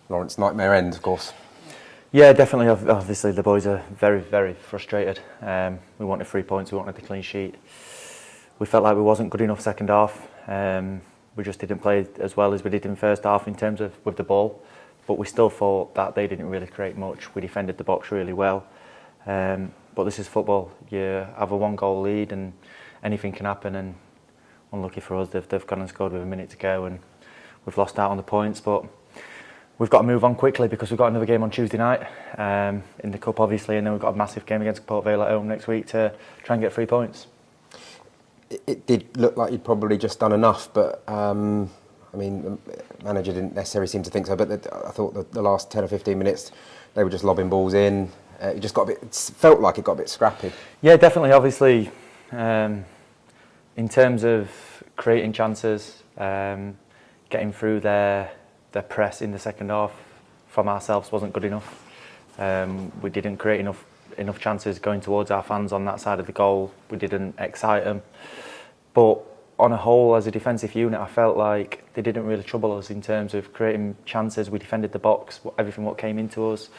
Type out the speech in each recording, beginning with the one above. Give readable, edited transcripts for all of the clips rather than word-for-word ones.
Laurence, nightmare end, of course. Yeah, definitely. Obviously, the boys are very, very frustrated. We wanted 3 points. We wanted the clean sheet. We felt like we wasn't good enough second half. We just didn't play as well as we did in first half in terms of with the ball. But we still thought that they didn't really create much. We defended the box really well. But this is football. You have a 1-goal lead and anything can happen. And unlucky for us, they've gone and scored with a minute to go and we've lost out on the points. But we've got to move on quickly because we've got another game on Tuesday night in the Cup, obviously, and then we've got a massive game against Port Vale at home next week to try and get 3 points. It did look like you'd probably just done enough, but I mean, the manager didn't necessarily seem to think so. But I thought the last 10 or 15 minutes, they were just lobbing balls in. It just got a bit. It felt like it got a bit scrappy. Yeah, definitely. Obviously, in terms of creating chances, getting through their press in the second half from ourselves wasn't good enough. We didn't create enough chances going towards our fans on that side of the goal. We didn't excite them. But on a whole, as a defensive unit, I felt like they didn't really trouble us in terms of creating chances. We defended the box, everything what came into us.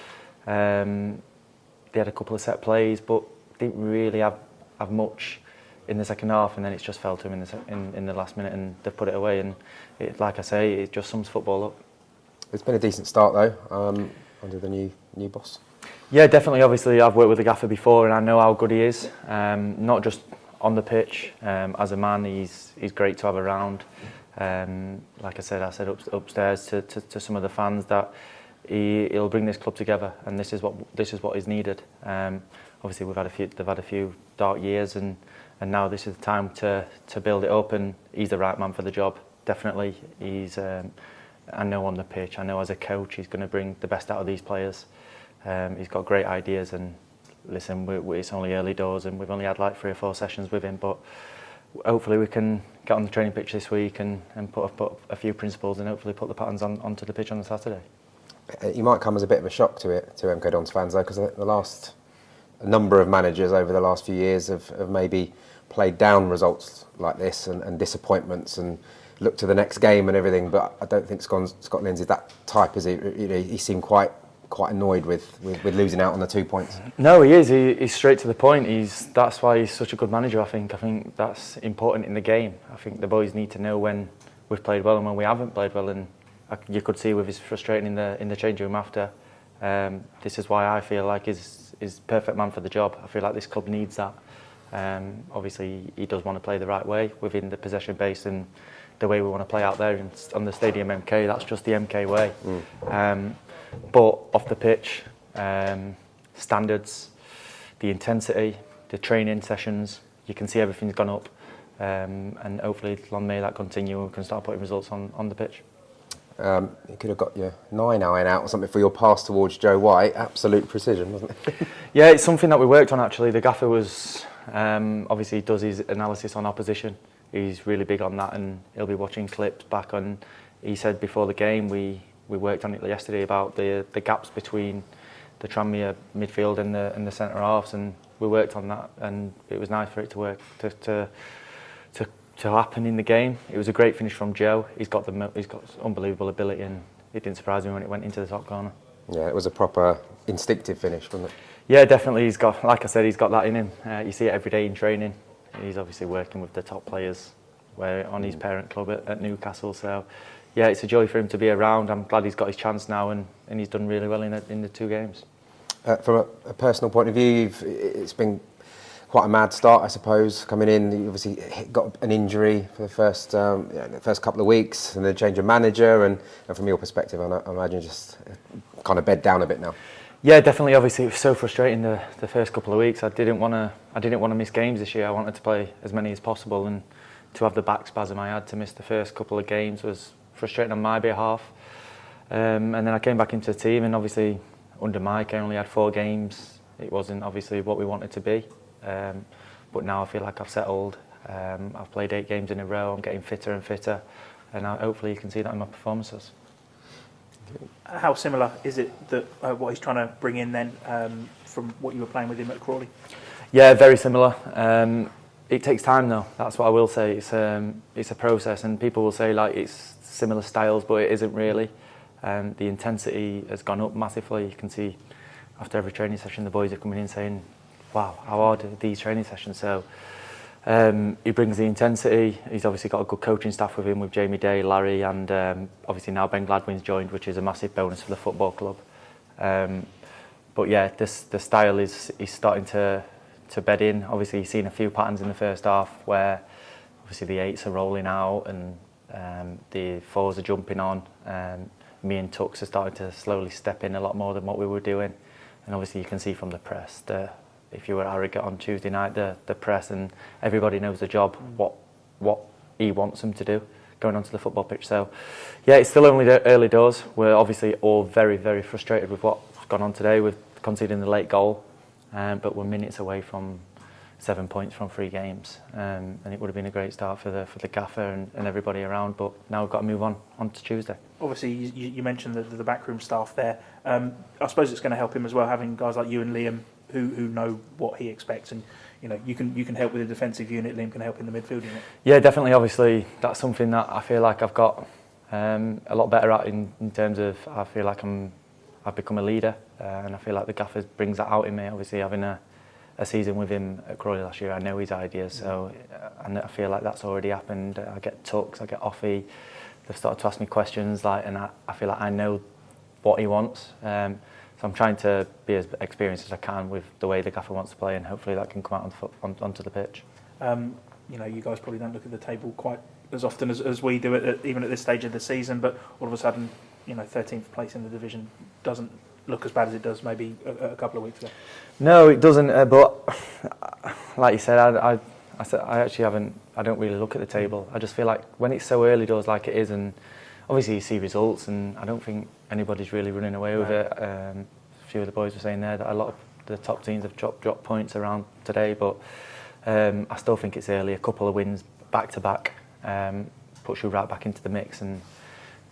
They had a couple of set plays, but didn't really have much in the second half, and then it's just fell to them in the last minute, and they put it away. And like I say, it just sums football up. It's been a decent start though, under the new boss. Yeah, definitely. Obviously, I've worked with the gaffer before, and I know how good he is. Not just on the pitch, as a man, he's great to have around. Like I said upstairs to some of the fans that he'll bring this club together, and this is what is needed. Obviously, they've had a few dark years, and now this is the time to build it up, and he's the right man for the job. Definitely, he's. I know on the pitch, I know as a coach, he's going to bring the best out of these players. He's got great ideas, and listen, it's only early doors, and we've only had like 3 or 4 sessions with him, but hopefully we can get on the training pitch this week and put a few principles and hopefully put the patterns onto the pitch on the Saturday. He might come as a bit of a shock to MK Dons fans though, because a number of managers over the last few years have maybe played down results like this and disappointments and looked to the next game and everything, but I don't think Scott Lindsay is that type, is he? He seemed quite annoyed with losing out on the 2 points. No, he is. He's straight to the point. That's why he's such a good manager. I think that's important in the game. I think the boys need to know when we've played well and when we haven't played well, and you could see with his frustration in the changing room after. This is why I feel like he's perfect man for the job. I feel like this club needs that. Obviously, he does want to play the right way within the possession base and the way we want to play out there on the Stadium MK. That's just the MK way. But off the pitch, standards, the intensity, the training sessions, you can see everything's gone up, and hopefully long may that continue and we can start putting results on the pitch. You could have got your 9-iron out or something for your pass towards Joe White. Absolute precision, wasn't it? Yeah, it's something that we worked on actually. The gaffer was obviously he does his analysis on opposition. He's really big on that, and he'll be watching clips back on. He said before the game we worked on it yesterday about the gaps between the Tranmere midfield and the centre halves, and we worked on that, and it was nice for it to work to happen in the game. It was a great finish from Joe. He's got unbelievable ability, and it didn't surprise me when it went into the top corner. Yeah, it was a proper instinctive finish, wasn't it? Yeah, definitely. He's got, like I said, he's got that in him. You see it every day in training. He's obviously working with the top players on his parent club at Newcastle. So, yeah, it's a joy for him to be around. I'm glad he's got his chance now, and he's done really well in the 2 games. From a personal point of view, it's been quite a mad start, I suppose, coming in. You obviously got an injury for the first couple of weeks, and then change of manager. And from your perspective, I imagine just kind of bed down a bit now. Yeah, definitely. Obviously, it was so frustrating the first couple of weeks. I didn't want to miss games this year. I wanted to play as many as possible, and to have the back spasm I had to miss the first couple of games was frustrating on my behalf. And then I came back into the team, and obviously under Mike I only had 4 games. It wasn't obviously what we wanted to be, but now I feel like I've settled. I've played 8 games in a row. I'm getting fitter and fitter, and hopefully you can see that in my performances. How similar is it that what he's trying to bring in then from what you were playing with him at Crawley? Yeah, very similar. It takes time though. That's what I will say. It's a process, and people will say like it's similar styles, but it isn't really. The intensity has gone up massively. You can see after every training session, the boys are coming in saying, "Wow, how hard are these training sessions?" So he brings the intensity. He's obviously got a good coaching staff with him, with Jamie Day, Larry, and obviously now Ben Gladwin's joined, which is a massive bonus for the football club. But yeah, the style is starting to bed in. Obviously, you've seen a few patterns in the first half where obviously the 8s are rolling out and the 4s are jumping on. Me and Tux are starting to slowly step in a lot more than what we were doing. And obviously you can see from the press, if you were arrogant on Tuesday night, the press and everybody knows the job, what he wants them to do going onto the football pitch. So yeah, it's still only the early doors. We're obviously all very, very frustrated with what's gone on today with conceding the late goal. But we're minutes away from 7 points from 3 games, and it would have been a great start for the gaffer and everybody around. But now we've got to move on to Tuesday. Obviously, you mentioned the backroom staff there. I suppose it's going to help him as well, having guys like you and Liam who know what he expects, and you can help with the defensive unit. Liam can help in the midfield unit. Yeah, definitely. Obviously, that's something that I feel like I've got a lot better at in terms of I feel like I've become a leader, and I feel like the gaffer brings that out in me. Obviously, having a season with him at Crawley last year, I know his ideas, so and I feel like that's already happened. I get Tux, I get Offie. They've started to ask me questions, and I feel like I know what he wants. So I'm trying to be as experienced as I can with the way the gaffer wants to play, and hopefully that can come out onto the pitch. You guys probably don't look at the table quite as often as we do, even at this stage of the season, but all of a sudden, 13th place in the division doesn't look as bad as it does maybe a couple of weeks ago. No, it doesn't. But like you said, I actually haven't. I don't really look at the table. I just feel like when it's so early doors like it is, and obviously you see results, and I don't think anybody's really running away with it. A few of the boys were saying there that a lot of the top teams have dropped points around today, but I still think it's early. A couple of wins back to back puts you right back into the mix, and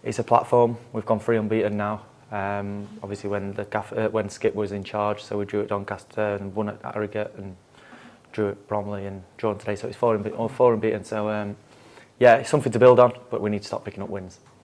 it's a platform. We've gone 3 unbeaten now. Obviously, when Skip was in charge, so we drew at Doncaster and won at Harrogate and drew at Bromley and drawn today. So it's 4 unbeaten. So yeah, it's something to build on, but we need to stop picking up wins.